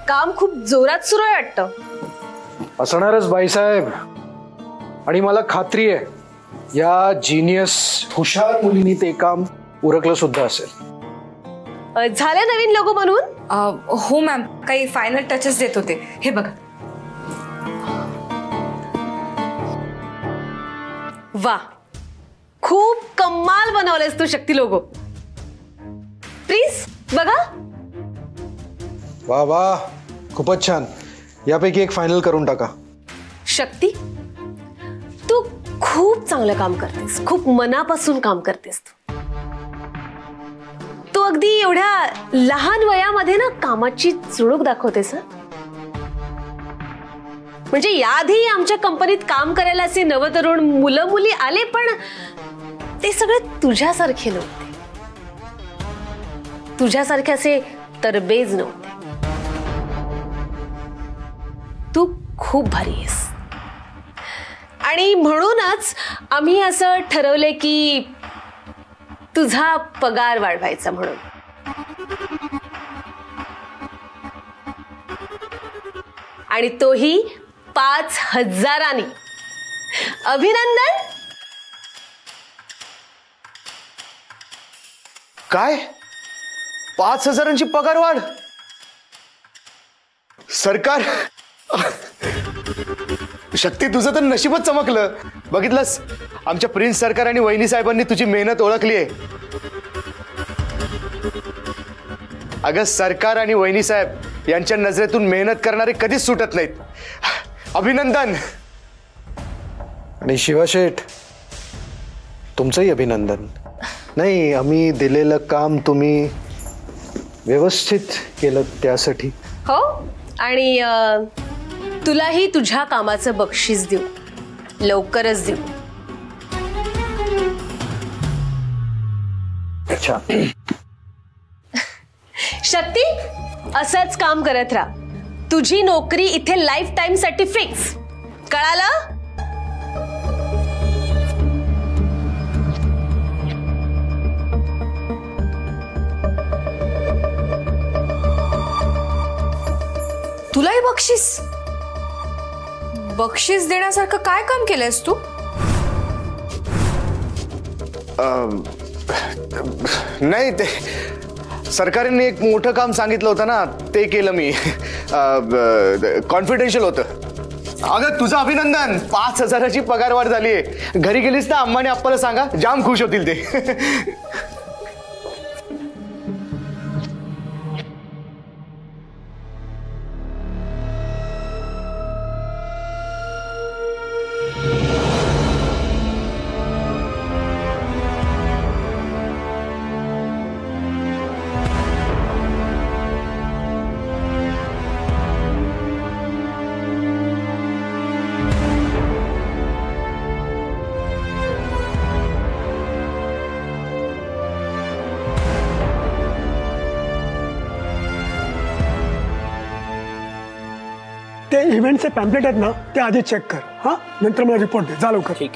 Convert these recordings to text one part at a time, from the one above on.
काम खूप जोरात सुरू आहे वाटतं. असणारच बाईसाहेब. आणि मला खात्री आहे या जीनियस हुशार मुलींनी ते काम उरकलं सुद्धा असेल. झालं नवीन लोगो बनवून? हो मॅम, काही फायनल टचेस देत होते. हे बघा. वा, खूप कमाल बनवलेस तू शक्ती लोगो. प्लीज बघा. वा वा, खूपच छान. यापैकी एक फायनल करून टाका. शक्ती, तू खूप चांगलं काम करतेस, खूप मनापासून काम करतेस. तू अगदी एवढ्या लहान वयामध्ये ना कामाची चुणूक दाखवतेस. म्हणजे याआधी आमच्या कंपनीत काम करायला असे नवतरुण मुलं मुली आले, पण ते सगळे तुझ्यासारखे नव्हते. तुझ्यासारखे असे तरबेज नव्हते. तू खूप भारी आहेस. आणि म्हणूनच आम्ही असं ठरवले की तुझा पगार वाढवायचा म्हणून. आणि तोही 5,000. अभिनंदन. काय 5,000ची पगार वाढ? सरकार, शक्ती तुझं तर नशीबच चमकलं. बघितलंस, आमच्या प्रिन्स सरकार आणि वहिनी साहेबांनी तुझी मेहनत ओळखली आहे. अगं, सरकार आणि वहिनी साहेब यांच्या नजरेतून मेहनत करणारे कधीच सुटत नाहीत. अभिनंदन. आणि शिवाशेठ, तुमचंही अभिनंदन. नाही, आम्ही दिलेलं काम तुम्ही व्यवस्थित केलं त्यासाठी. हो, आणि तुलाही तुझ्या कामाचं बक्षीस देऊ, लवकरच देऊ. अच्छा. शक्ती, असंच काम करत राहा. तुझी नोकरी इथे लाईफ टाइम साठी फिक्स. कळालं? तुलाही बक्षीस? बक्षीस देण्यासारखं काय काम केलंयस तू? नाही, ते सरकारने एक मोठं काम सांगितलं होतं ना, ते केलं मी. कॉन्फिडेन्शियल होतं. अगं, तुझं अभिनंदन. 5,000ची पगारवाढ झाली आहे. घरी गेलीस ना, अम्माने आप्पाला सांगा, जाम खुश होतील ते. ते इव्हेंटचे पॅम्पलेट आहेत ना, ते आधी चेक कर. हा, नंतर मला रिपोर्ट दे. जा लवकर. ठीक.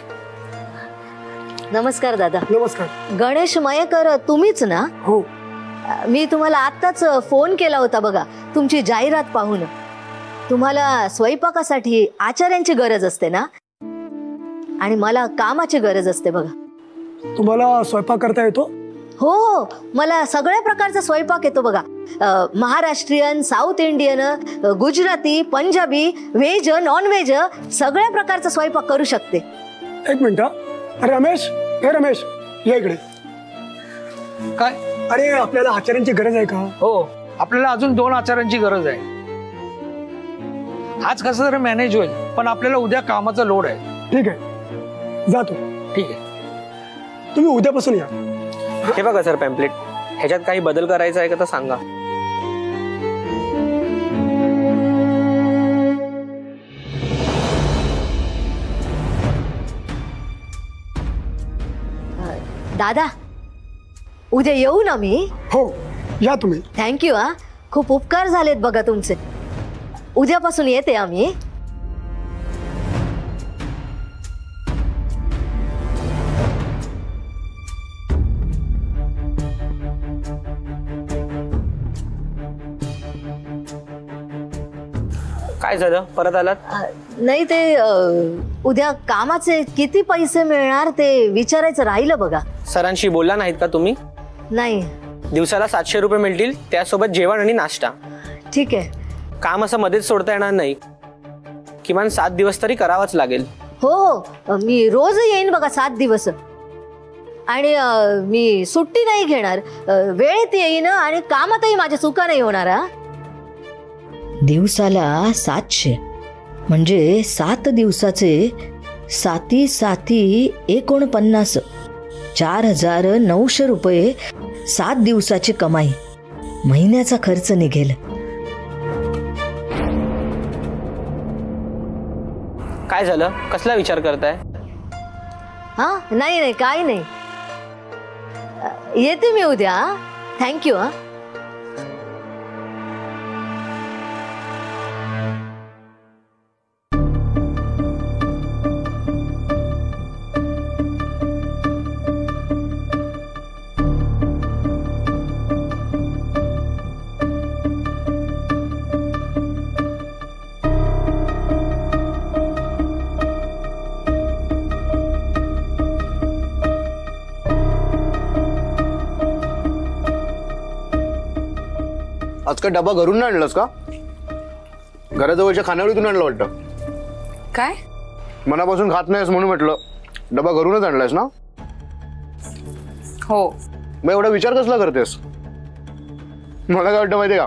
नमस्कार दादा. नमस्कार. गणेश मयेकर तुम्हीच ना? हो. मी तुम्हाला आत्ताच फोन केला होता बघा, तुमची जाहिरात पाहून. तुम्हाला स्वयंपाकासाठी आचार्यांची गरज असते ना, आणि मला कामाची गरज असते बघा. तुम्हाला स्वयंपाक करता येतो? हो हो, मला सगळ्या प्रकारचा स्वयंपाक येतो बघा. Maharashtrian, south Indian, Gujarati, Punjabi, veg, non veg, सगळ्या प्रकारचा स्वयंपाक करू शकते. एक मिनिट. अरे रमेश, हे रमेश, या इकडे. काय? अरे, आपल्याला आचार्यांची गरज आहे का? हो, आपल्याला अजून 2 आचार्यांची गरज आहे. आज कसं तरी मॅनेज होईल, पण आपल्याला उद्या कामाचा लोड आहे. ठीक आहे, जातो. ठीक आहे, तुम्ही उद्यापासून या. हे बघा सर पॅम्पलेट, ह्याच्यात काही बदल करायचा आहे का तर सांगा. दादा, उद्या येऊ ना मी? हो, या तुम्ही. थँक्यू. हा, खूप उपकार झालेत बघा तुमचे. उद्यापासून येते आम्ही. काय झालं, परत आलात? नाही ते उद्या कामाचे किती पैसे मिळणार ते विचारायचं राहिलं बघा. सरांशी बोलला नाहीत का तुम्ही? नाही. दिवसाला 700 रुपये मिळतील, त्यासोबत जेवण आणि नाश्ता. ठीक आहे. काम असं मध्येच सोडता येणार नाही, किमान 7 दिवस तरी करावंच लागेल. हो, मी रोज येईन बघा 7 दिवस. आणि मी सुट्टी नाही घेणार, वेळेत येईन आणि कामातही माझ्या चुका नाही होणार. दिवसाला 700 म्हणजे 7 दिवसाचे 7 49 4,900 रुपये 7 दिवसाची कमाई. महिन्याचा खर्च निघेल. काय झालं, कसला विचार करताय? हा नाही नाही काही नाही. येते मी उद्या. थँक्यू. आज का डबा घरून नाही आणलास का? घराजवळच्या खानावळीतून आणलं वाटतं. काय? मनापासून खात नाहीस म्हणून म्हटलं. डबा घरूनच आणलायस ना? हो. मग एवढा विचार कसला करतेस? मला काय वाटतं माहितीये का,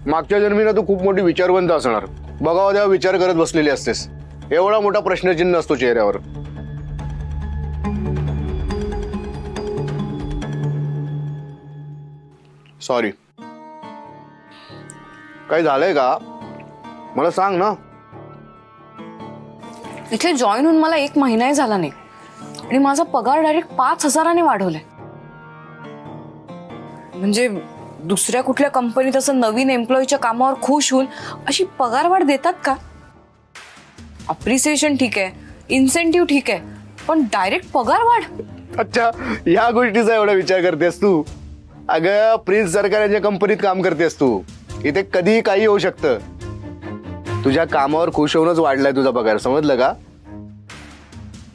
मागच्या जन्मी ना तू खूप मोठी विचारवंत असणार. बघावं तेव्हा विचार करत बसलेली असतेस. एवढा मोठा प्रश्नचिन्ह असतो चेहऱ्यावर. सॉरी. काही झालंय का मला सांग ना. इथे जॉईन होऊन मला 1 महिनाही झाला नाही आणि माझा पगार डायरेक्ट 5,000ने वाढवलाय. म्हणजे दुसऱ्या कुठल्या कंपनीत असं नवीन एम्प्लॉईच्या कामावर खुश होऊन अशी पगारवाढ देतात का? अप्रिसिएशन ठीक आहे, इन्सेंटिव्ह ठीक आहे, पण डायरेक्ट पगारवाढ? अच्छा, या गोष्टीचा एवढा विचार करतेस तू? अगं, प्रिन्स सरकारांच्या कंपनीत काम करतेस तू. इथे कधीही काही होऊ शकतं. तुझ्या कामावर खुश होऊनच वाढलाय तुझा पगार, समजलं का?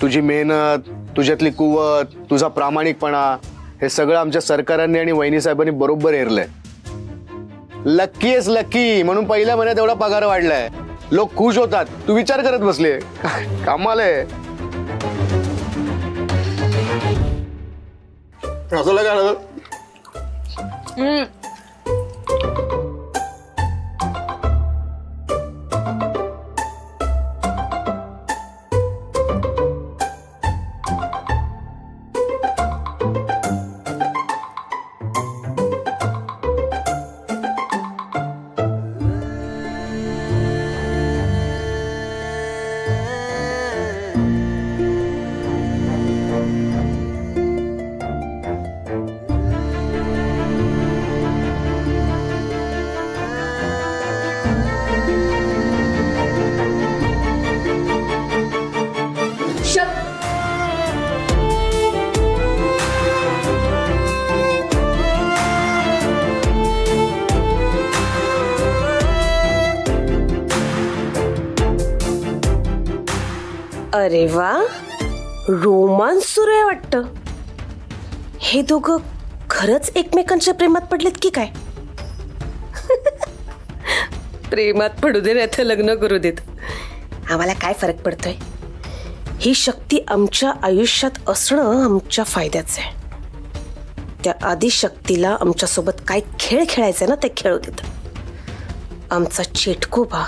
तुझी मेहनत, तुझ्यातली कुवत, तुझा प्रामाणिकपणा हे सगळं आमच्या सरकारांनी आणि वहिनी साहेबांनी बरोबर हेरलंय. लक्की आहेस लक्की, म्हणून पहिल्या महिन्यात एवढा पगार वाढलाय. लोक खुश होतात, तू विचार करत बसले. कामाला आहे असं काय? अरे वा, रोमांस सुरू आहे वाटतं. हे दोघं खरंच एकमेकांच्या प्रेमात पडलेत की काय? प्रेमात पडू दे नाही तर लग्न करू देत, आम्हाला काय फरक पडतोय. ही शक्ती आमच्या आयुष्यात असणं आमच्या फायद्याचं आहे. त्या आदिशक्तीला आमच्यासोबत काय खेळ खेळायचे ना ते खेळू देत. आमचा चेटकोबा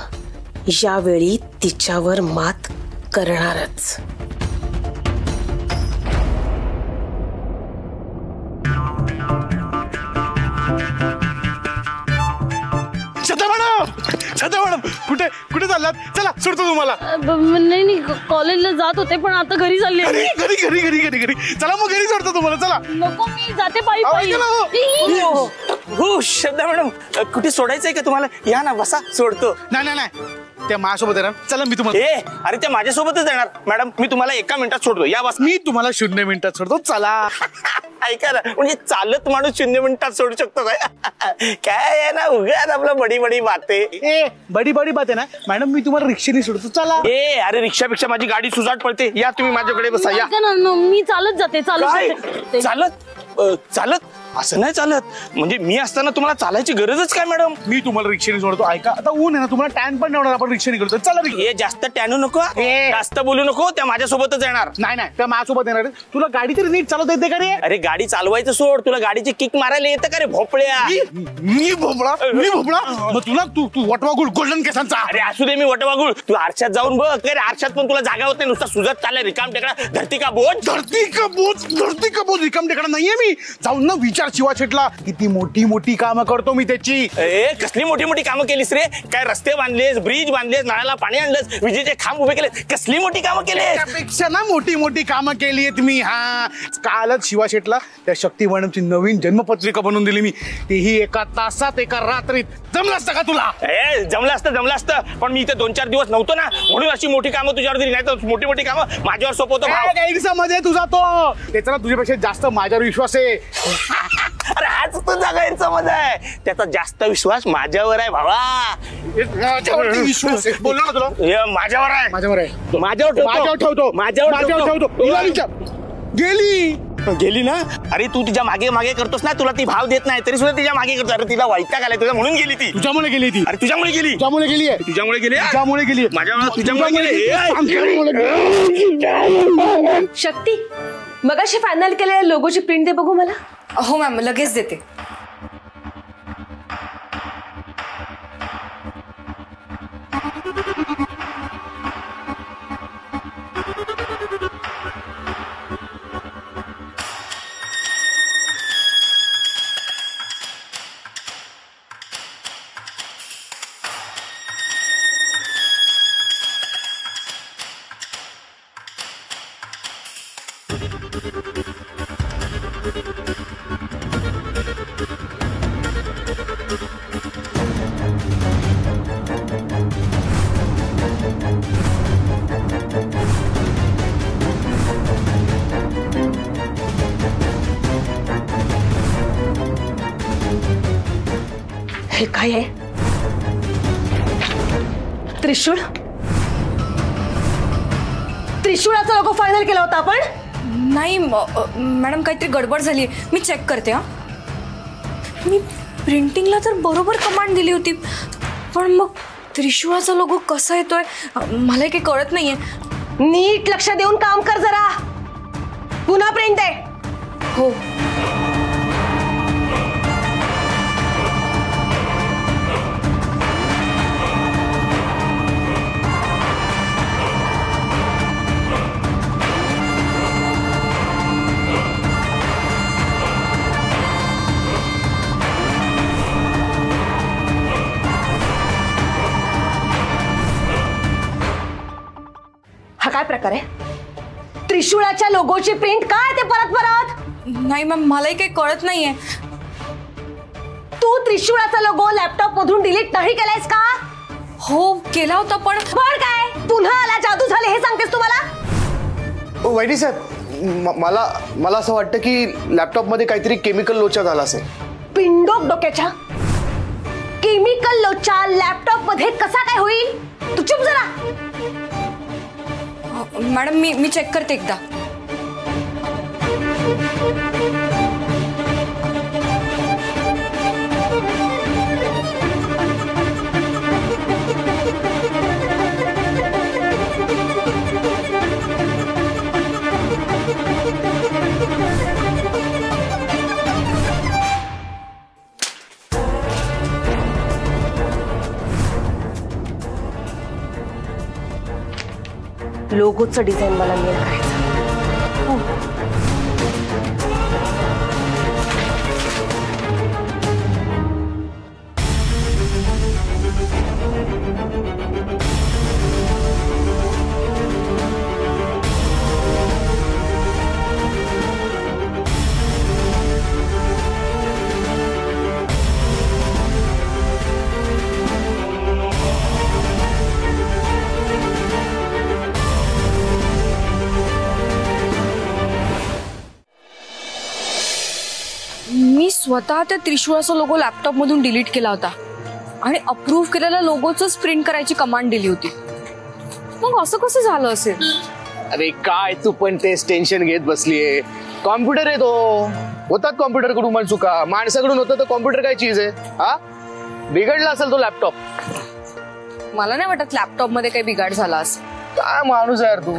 यावेळी तिच्यावर मात करणारच. सध्या मॅडम कुठे कुठे चाललात? चला सोडतो तुम्हाला. नाही, कॉलेजला जात होते पण आता घरी चालले. घरी घरी घरी घरी घरी चला, मग घरी सोडतो तुम्हाला. चला. नको, मी जाते पायी पायी. हो श्रद्धा मॅडम, कुठे सोडायचंय का तुम्हाला? या ना, बसा, सोडतो. नाही नाही, त्या माझ्यासोबत येणार. चला मी तुम्हाला. अरे त्या माझ्यासोबतच येणार मॅडम. मी तुम्हाला 1 मिनिटात सोडतो, या बस. मी तुम्हाला 0 मिनिटात सोडतो. चला. ऐका ना, म्हणजे चालत माणूस 0 मिनिटात सोडू शकतो काय? काय आहे ना, उगाच आपलं बडी बडी बाते. ए बडी बडी बात आहे ना मॅडम, मी तुम्हाला रिक्षाने सोडतो, चला. अरे रिक्षापेक्षा माझी गाडी सुजाट पडते. या तुम्ही माझ्याकडे बसा. या. मी चालत जाते काय चालत असं नाही चालत. म्हणजे मी असताना तुम्हाला चालायची गरजच काय मॅडम? मी तुम्हाला रिक्षाने सोडतो. ऐका, आता ऊन आहे ना, तुम्हाला टॅन पण नाही होणार, आपण रिक्षाने करतो, चला. हे जास्त टॅनू नको, जास्त बोलू नको. त्या माझ्यासोबतच येणार. नाही त्या माझ्यासोबत येणार. तुला गाडी तरी नीट चालवता येते का रे? अरे गाडी चालवायचं सोड, तुला गाडीची किक मारायला येतं का रे भोपळ्या? मी भोपळा मग तुला तू वटवागुळ गोल्डन केसांचा. अरे असू दे, मी वटवागुळ. तू आरशात जाऊन बघ. अरे आरशात पण तुला जागा होत नाही, नुसता सुजत चाललाय रिकाम टेकडा. धरती का बोज रिकाम टेकडा नाहीये मी. जाऊन ना विचार शिवा शेटला, किती मोठी मोठी कामं करतो मी त्याची. कसली मोठी मोठी कामं केलीस रे? काय रस्ते बांधलेस, ब्रिज बांधलेस, नळाला पाणी आणलंस, विजेचे खांब उभे केले. कसली मोठी कामं केलीस? त्यापेक्षा ना मोठी मोठी कामं केली आहेत मी. हा, कालच शिवा शेटला त्या शक्ती मॅडमची नवीन जन्मपत्रिका बनवून दिली मी. तेही एका तासात, एका रात्रीत. जमलं असतं का तुला? जमलं असतं पण मी इथे 2-4 दिवस नव्हतो ना, म्हणून अशी मोठी कामं तुझ्यावर दिली. नाही तर मोठी मोठी कामं माझ्यावर सोपवतो. गैरसमज आहे तुझा तो. त्याचा तुझ्यापेक्षा जास्त माझ्यावर विश्वास आहे. अरे हाच तुझा गैरसमज आहे. त्याचा जास्त विश्वास माझ्यावर आहे भावा. माझ्यावरती विश्वास आहे. बोललो ना तुला. माझ्यावर ठेवतो. गेली ना. अरे तू तिच्या मागे मागे करतोस ना, तुला ती भाव देत नाही तरी सुद्धा तिच्या मागे करतो. अरे तिला वैताग आलाय तुझा, म्हणून गेली ती. तुझ्यामुळे गेली ती. अरे तुझ्यामुळे गेली माझ्यामुळे. शक्ती, मगाशी फायनल केलेल्या लोगोची प्रिंट दे बघू मला. हो मॅम, लगेच देते. हे काय आहे? त्रिशूळ. त्रिशूळाचा लोगो फायनल केला होता आपण. नाही मॅडम, काहीतरी गडबड झाली. मी चेक करते. हा, मी प्रिंटिंगला तर बरोबर कमांड दिली होती, पण मग त्रिशूळाचा लोगो कसा येतोय मला काही कळत नाहीये. नीट लक्ष देऊन काम कर जरा. पुन्हा प्रिंट आहे. हो. हा काय प्रकार आहे? त्रिशूळाच्या लोगोची प्रिंट काय ते परत? नाही मॅम, मलाही काही कळत नाहीये. तू त्रिशूळाचा लोगो लॅपटॉप मधून डिलीट नाही केलायस का? हो केला होता, पण काय पुन्हा आला जादू झाले हे सांगतेस तू मला? वैडी साहेब, मला असं वाटतं की लॅपटॉप मध्ये काहीतरी केमिकल लोचा झाला असेल. पिंडोक डोक्याच्या. केमिकल लोचा लॅपटॉप मध्ये कसा काय होईल? तू चुप जरा. मॅडम, मी चेक करते एकदा. लोगोचं डिझाईन मला मेल करायचं. स्वतः त्या त्रिशूळाचा लोगो लॅपटॉप मधून डिलीट केला होता आणि अप्रूव्ह केलेल्या लोगोच प्रिंट करायची कमांड दिली होती. मग असं कसं झालं असेल? अरे काय तू पण तेच टेन्शन घेत बसलीये. कॉम्प्युटर आहे तो, होतात कॉम्प्युटर कडून पण चुका, माणसाकडून होतं तर कॉम्प्युटर काय चीज आहे? हा, बिघडला असेल तो लॅपटॉप. मला नाही वाटत लॅपटॉप मध्ये काही बिघाड झाला असेल. काय माणूस आहे यार तू.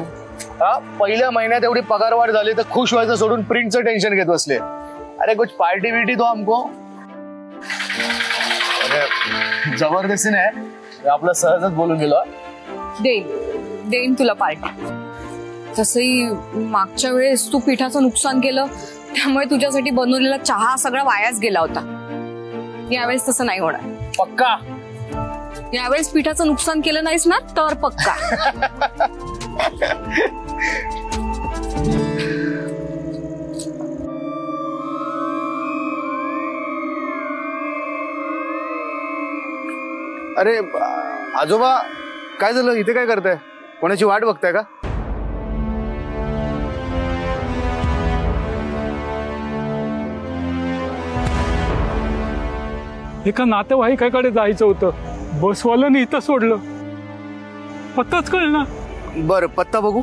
हा, पहिल्या महिन्यात एवढी पगारवाढ झाली तर खुश व्हायचं सोडून प्रिंटचं टेन्शन घेत बसले. अरे कुछ पार्टी बिटी दो हमको. अरे जबरदस्ती नाही, आपलं सहजच बोलून गेलो. देईन तुला पार्टी. तसंही मागच्या वेळेस तू पिठाचं नुकसान केलं त्यामुळे तुझ्यासाठी बनवलेला चहा सगळा वायाच गेला होता. यावेळेस तसं नाही होणार. पक्का? यावेळेस पिठाचं नुकसान केलं नाहीस ना तर पक्का. अरे आजोबा, काय झालं? इथे काय करताय? कोणाची वाट बघताय का? एका नातेवाईकाकडे जायचं होतं, बसवाल्याने इथं सोडलं, पत्ताच कळना. बरं, पत्ता बघू.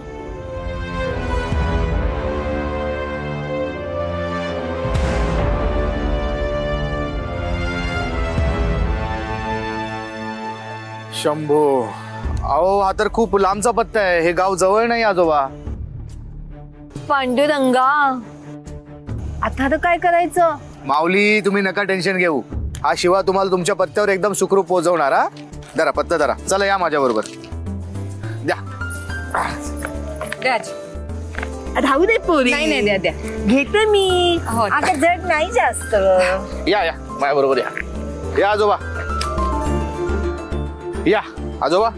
शंभो, अहो हा तर खूप लांबचा पत्ता आहे. हे गाव जवळ नाही आजोबा. पांडुरंगा, आता तर काय करायचं? माऊली, तुम्ही नका टेन्शन घेऊ. हा शिवा तुम्हाला तुमच्या पत्त्यावर एकदम सुखरूप पोहोचवणार. हा, धरा पत्ता धरा. चला या माझ्या बरोबर. द्या. राहू दे पोरी. नाही द्या द्या. घेते मी. हो. आता जड नाही जास्त. या या माझ्या बरोबर या. या आजोबा, या आजोबा.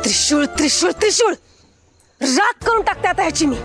त्रिशूळ त्रिशूळ त्रिशूळ, राख करून टाकते आता ह्याची मी.